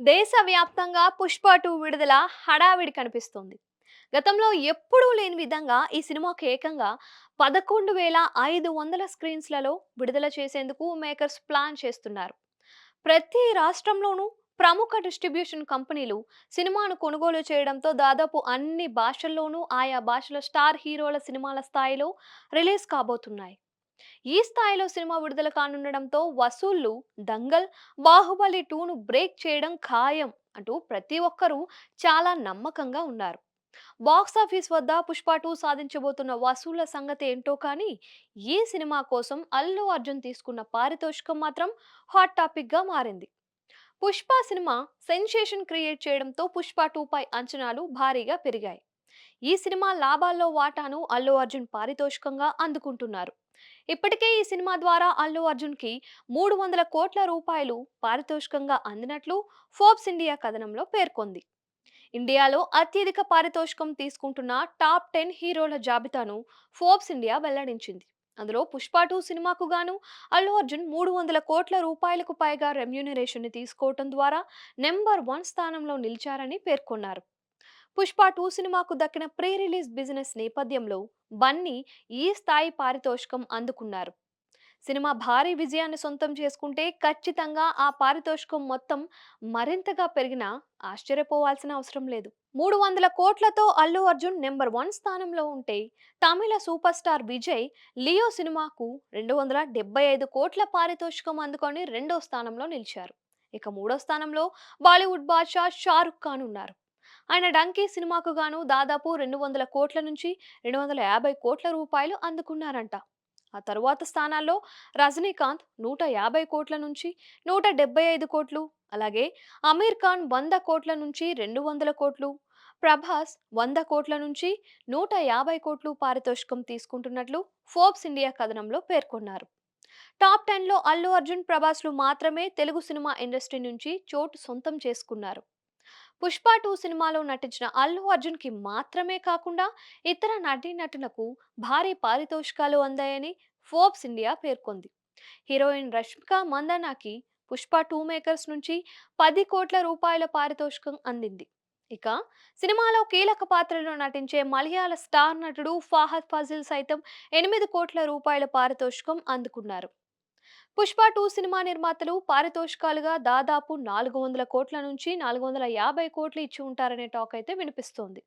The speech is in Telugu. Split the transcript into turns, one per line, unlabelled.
దేశవ్యాప్తంగా 'పుష్ప 2' విడుదల హడావిడి కనిపిస్తోంది. గతంలో ఎప్పుడూ లేని విధంగా ఈ సినిమాకు ఏకంగా 11,500 స్క్రీన్స్‌లలో విడుదల చేసేందుకు మేకర్స్ ప్లాన్ చేస్తున్నారు. ప్రతి రాష్ట్రంలోనూ ప్రముఖ డిస్ట్రిబ్యూషన్ కంపెనీలు సినిమాను కొనుగోలు చేయడంతో దాదాపు అన్ని భాషల్లోనూ ఆయా భాషల స్టార్ హీరోల సినిమాల స్థాయిలో రిలీజ్ కాబోతున్నాయి. ఈ స్థాయిలో సినిమా విడుదల కానుండడంతో వసూళ్లు 'దంగల్', 'బాహుబలి 2'ను బ్రేక్ చేయడం ఖాయం అంటూ ప్రతి ఒక్కరూ చాలా నమ్మకంగా ఉన్నారు. బాక్సాఫీస్ వద్ద 'పుష్ప 2' సాధించబోతున్న వసూళ్ల సంగతి ఏంటో కానీ ఈ సినిమా కోసం అల్లు అర్జున్ తీసుకున్న పారితోషికం మాత్రం హాట్ టాపిక్ గా మారింది. 'పుష్ప' సినిమా సెన్సేషన్ క్రియేట్ చేయడంతో 'పుష్ప 2' పై అంచనాలు భారీగా పెరిగాయి. ఈ సినిమా లాభాల్లో వాటాను అల్లు అర్జున్ పారితోషికంగా అందుకుంటున్నారు. ఇప్పటికే ఈ సినిమా ద్వారా అల్లు అర్జున్‌కి 300 కోట్ల రూపాయలు పారితోషికంగా అందినట్లు ఫోర్బ్స్ ఇండియా కథనంలో పేర్కొంది. ఇండియాలో అత్యధిక పారితోషికం తీసుకుంటున్న టాప్ 10 హీరోల జాబితాను ఫోర్బ్స్ ఇండియా వెల్లడించింది. అందులో 'పుష్ప 2' సినిమాకు గాను అల్లు అర్జున్ 300 కోట్ల రూపాయలకు పైగా రెమ్యూనరేషన్‌ని తీసుకోవటం ద్వారా నెంబర్ 1 స్థానంలో నిలిచారని పేర్కొన్నారు. 'పుష్ప 2' సినిమాకు దక్కిన ప్రీ రిలీజ్ బిజినెస్ నేపథ్యంలో బన్నీ ఈ స్థాయి పారితోషికం అందుకున్నారు. సినిమా భారీ విజయాన్ని సొంతం చేసుకుంటే ఖచ్చితంగా ఆ పారితోషికం మొత్తం మరింతగా పెరిగినా ఆశ్చర్యపోవాల్సిన అవసరం లేదు. 300 కోట్లతో అల్లు అర్జున్ నెంబర్ 1 స్థానంలో ఉంటే తమిళ సూపర్ స్టార్ విజయ్ 'లియో' సినిమాకు 275 కోట్ల పారితోషికం అందుకొని రెండో స్థానంలో నిలిచారు. ఇక మూడో స్థానంలో బాలీవుడ్ బాద్షా షారుఖ్ ఖాన్ ఉన్నారు. ఆయన 'డంకీ' సినిమాకు గాను దాదాపు 200 కోట్ల నుంచి 250 కోట్ల రూపాయలు అందుకున్నారంట. ఆ తరువాత స్థానాల్లో రజనీకాంత్ 150 కోట్ల నుంచి 175 కోట్లు, అలాగే అమీర్ ఖాన్ 100 కోట్ల నుంచి 200 కోట్లు, ప్రభాస్ 100 కోట్ల నుంచి 150 కోట్లు పారితోషికం తీసుకుంటున్నట్లు ఫోర్బ్స్ ఇండియా కథనంలో పేర్కొన్నారు. టాప్ 10లో అల్లు అర్జున్, ప్రభాస్లు మాత్రమే తెలుగు సినిమా ఇండస్ట్రీ నుంచి చోటు సొంతం చేసుకున్నారు. 'పుష్ప 2' సినిమాలో నటించిన అల్లు అర్జున్‌కి మాత్రమే కాకుండా ఇతర నటీనటులకు భారీ పారితోషికాలు అందాయని ఫోర్బ్స్ ఇండియా పేర్కొంది. హీరోయిన్ రష్మిక మందన్నకి 'పుష్ప 2' మేకర్స్ నుంచి 10 కోట్ల రూపాయల పారితోషికం అందింది. ఇక సినిమాలో కీలక పాత్రలో నటించే మలయాళ స్టార్ నటుడు ఫహద్ ఫాజిల్ సైతం 8 కోట్ల రూపాయల పారితోషికం అందుకున్నారు. 'పుష్ప 2' సినిమా నిర్మాతలు పారితోషికాలుగా దాదాపు 400 కోట్ల నుంచి 450 కోట్లు ఇచ్చి ఉంటారనే టాక్ అయితే వినిపిస్తోంది.